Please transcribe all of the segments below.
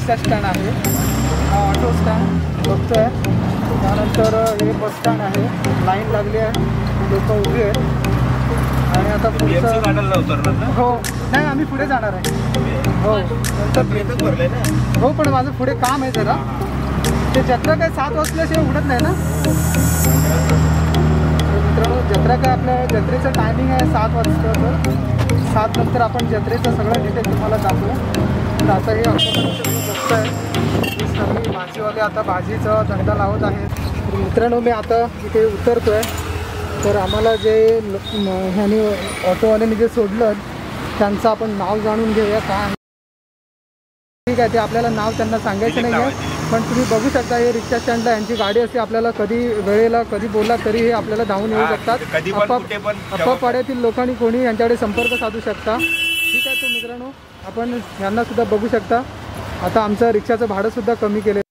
रिक्षा stand आहे, हा auto stand बघतोय। त्यानंतर हे बस स्टँड आहे, लाईन लागली आहे, लोक उभी आहेत आणि आता पुढचं गाड्याला उतरणार ना? हो नाही, आम्ही पुढे जाणार आहे। हो नंतर भरलंय ना? हो, पण माझं पुढे काम आहे जरा, ते जत्रा काय 7 वाजल्याशिवाय उघडत नाही ना मित्रांनो। जत्रा काय आपल्या जत्रेचं टायमिंग आहे 7 वाजता, तर 7 नंतर आपण जत्रेचं सगळं डिटेल तुम्हाला दाखवू। तर आता हे सगळं बघत आहे, सगळी भाजीवाले आता भाजीचा धंदा लावत आहेत। तर मित्रांनो मी आता इथे उतरतो आहे, तर आम्हाला जे ह्यानी ऑटोवाल्याने जे सोडलं त्यांचं आपण नाव जाणून घेऊया काय। ठीक आहे, ते आपल्याला नाव त्यांना सांगायचं नाही आहे, पण तुम्ही बघू शकता हे रिक्षा स्टँडला यांची गाडी असते, आपल्याला कधी वेळेला कधी बोलला तरी हे आपल्याला धावून येऊ शकतात। आपापड्यातील लोकांनी कोणी यांच्याकडे संपर्क साधू शकता। ठीक आहे, तो मित्रांनो आपण यांना सुद्धा बघू शकता। आता आमचं रिक्षाचं भाडं सुद्धा कमी केलं।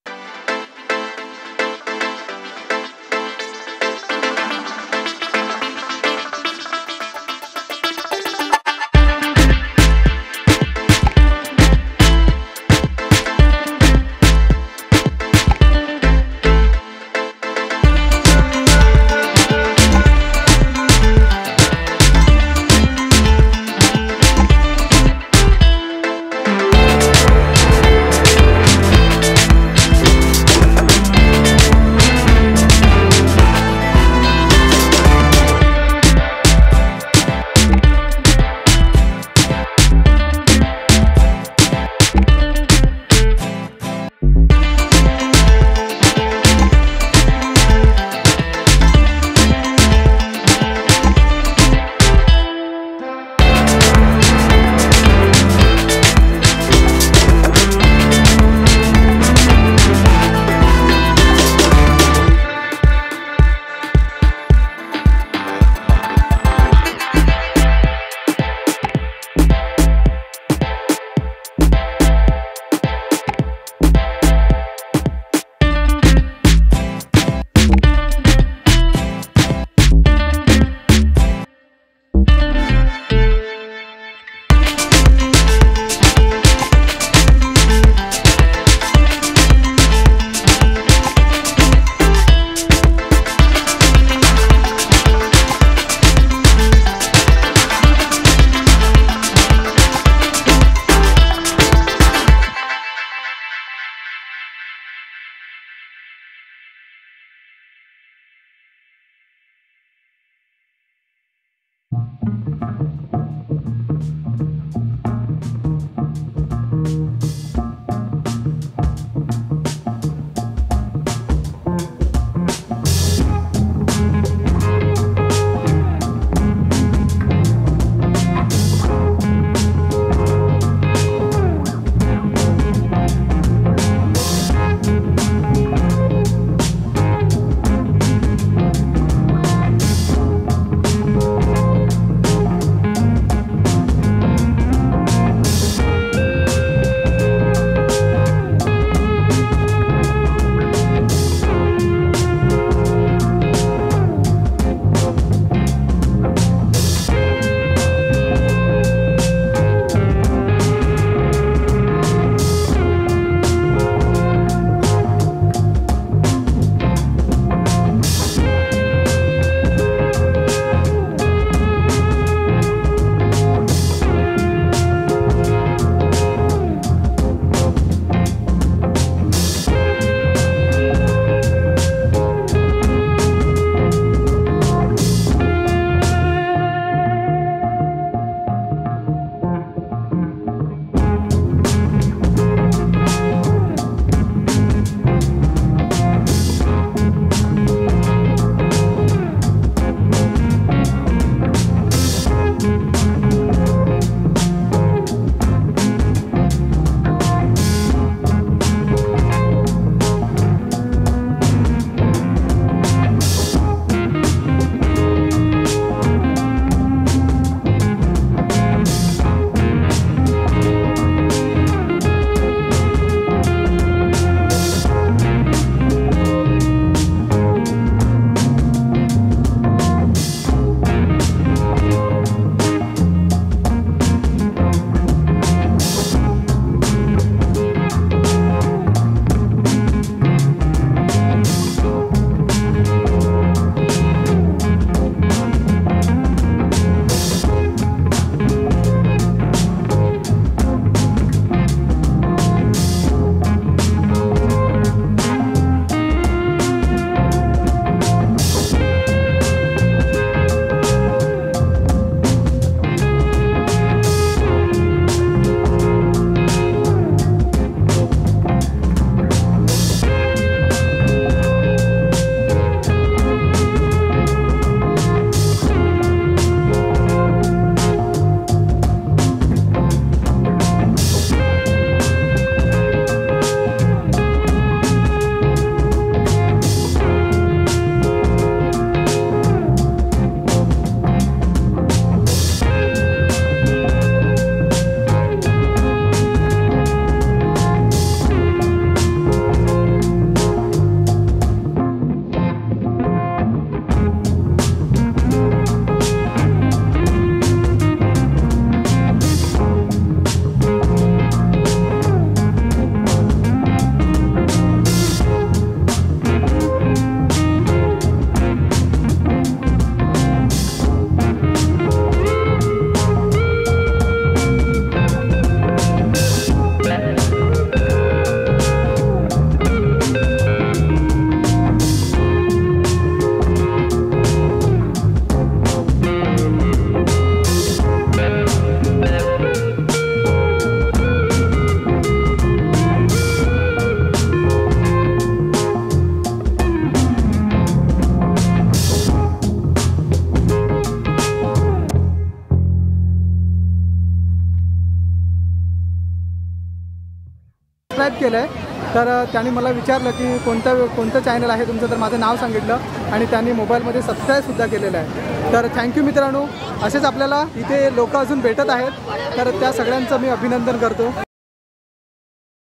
तर त्यांनी मला विचारलं की कोणतं चॅनल आहे तुमचं, तर माझं नाव सांगितलं आणि त्यांनी मोबाईलमध्ये सबस्क्राईबसुद्धा केलेलं आहे. तर थँक्यू मित्रांनो. असेच आपल्याला इथे लोक अजून भेटत आहेत, तर त्या सगळ्यांचं मी अभिनंदन करतो.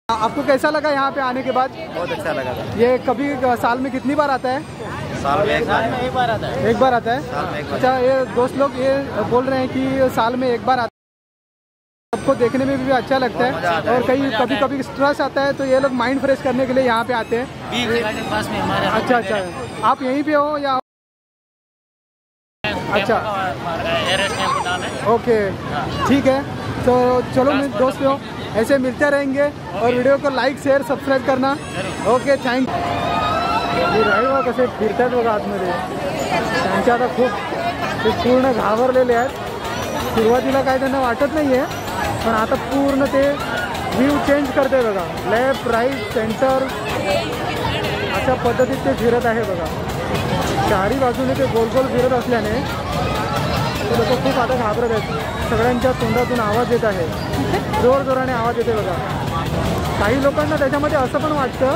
आपको कैसा लगा यहाँ पे आने के बाद? बहुत अच्छा लगा था। ये कभी साल में कितनी बार आता है? साल में एक बार आता है। एक बार आता है। अच्छा, ये दोस्त लोग ये बोल रहे हैं कि साल में एक बार आता है, सबको देखने में भी अच्छा लगता है और कभी कभी स्ट्रेस आता है तो ये लोग माइंड फ्रेश करने के लिए यहाँ पे आते हैं। अच्छा अच्छा, आप यहीं पे हो या? अच्छा, ओके, ठीक है. तो चलो मैं दोस्त हो, ऐसे मिलते रहेंगे और वीडियो को लाईक शेअर सबस्क्राईब करना. Okay, thank. राहील बघा कसे फिरतात बघा आतमध्ये. त्यांच्या आता खूप पूर्ण घाबरलेले आहेत. सुरुवातीला काय त्यांना वाटत नाही आहे, पण आता पूर्ण ते व्ह्यू चेंज करते बघा. लेफ्ट राईट सेंटर अशा पद्धतीत ते फिरत आहे बघा. चारी बाजूने ते गोल गोल फिरत असल्याने ते लोक खूप आता घाबरत आहेत. सगळ्यांच्या तोंडातून आवाज येत आहे, जोरजोराने आवाज येते बघा. काही लोकांना त्याच्यामध्ये असं पण वाटतं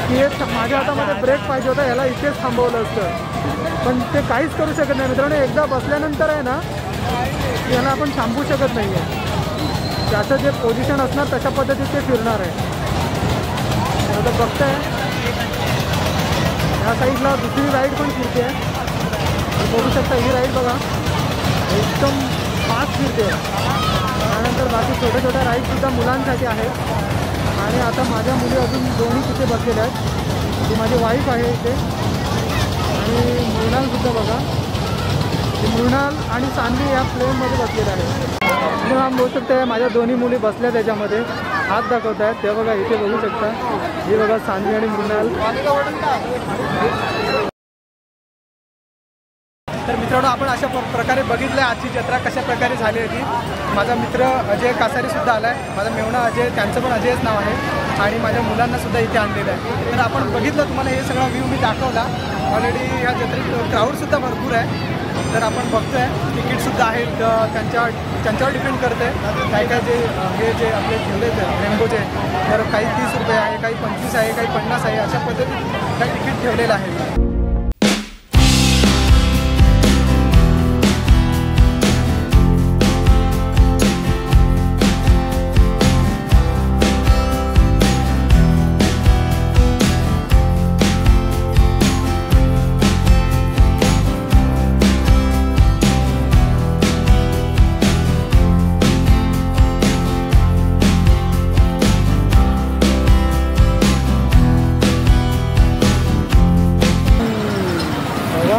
की माझ्या हातामध्ये ब्रेक पाहिजे होता, याला इथेच थांबवलं असतं, पण ते काहीच करू शकत नाही मित्रांनो. एकदा बसल्यानंतर आहे ना, याला आपण थांबवू शकत नाही आहे. त्याचं जे पोझिशन असणार तशा पद्धतीत ते फिरणार आहे. आता बघताय ह्या साईडला दुसरी राईड पण फिरते आहे, बघू शकता. ही राईड बघा एकदम फास्ट फिरते. त्यानंतर बाकी छोट्या छोट्या राईडसुद्धा मुलांसाठी आहेत. आणि आता माझ्या मुली अजून दोन्ही तिथे बसलेल्या आहेत. ती माझी वाईफ आहे इथे आणि मृणालसुद्धा बघा. मृणाल आणि सान्वी या प्लेनमध्ये बसलेल्या आहेत. तर आम्ही बघू शकता माझ्या दोन्ही मुली बसल्या त्याच्यामध्ये हात दाखवत आहेत. ते बघा इथे बघू शकता. हे बघा सान्वी आणि मृणाल. तर मित्रांनो, आपण अशा प्रकारे बघितलं आहे आजची जत्रा कशा प्रकारे झाली होती. माझा मित्र अजय कासारीसुद्धा आला आहे. माझा मेवणा अजय, त्यांचं पण अजयच नाव आहे आणि माझ्या मुलांनासुद्धा इथे आणलेलं आहे. तर आपण बघितलं, तुम्हाला हे सगळा व्ह्यू मी दाखवला. ऑलरेडी ह्या जत्रेत क्राऊडसुद्धा भरपूर आहे. तर आपण बघतो आहे तिकीटसुद्धा आहेत, त्यांच्यावर डिपेंड करते. काही जे हे जे आपले ठेवले रेनबोचे, तर काही 30 रुपये आहे, काही 25 आहे, काही 50 आहे, अशा पद्धतीत काही तिकीट ठेवलेलं आहे.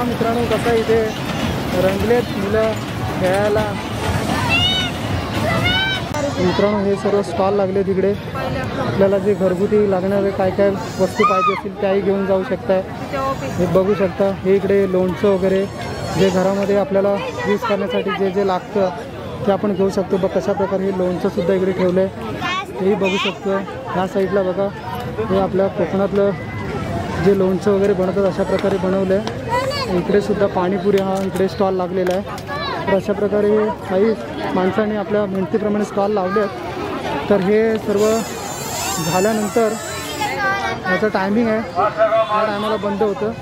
मित्रांनो, कसं इथे रंगलेत मुलं खेळायला. मित्रांनो, हे सर्व स्टॉल लागले तिकडे. आपल्याला जे घरगुती लागणारे काय काय वस्तू पाहिजे असतील त्याही घेऊन जाऊ शकता. हे बघू शकता. हे इकडे लोणचं वगैरे जे घरामध्ये आपल्याला यूज करण्यासाठी जे जे लागतं ते आपण घेऊ शकतो. बघ कशा प्रकारे हे लोणचंसुद्धा इकडे ठेवलं आहे, हेही बघू शकतो. ह्या साईडला बघा, हे आपल्या कोकणातलं जे लोणचं वगैरे बनवतात अशा प्रकारे बनवलं आहे. इकडे सुद्धा पाणीपुरी हा इकडे स्टॉल लागलेला आहे. तर अशा प्रकारे काही माणसांनी आपल्या मेहनतीप्रमाणे स्टॉल लावले आहेत. तर हे सर्व झाल्यानंतर याचं टायमिंग आहे, त्या टायमाला बंद होतं.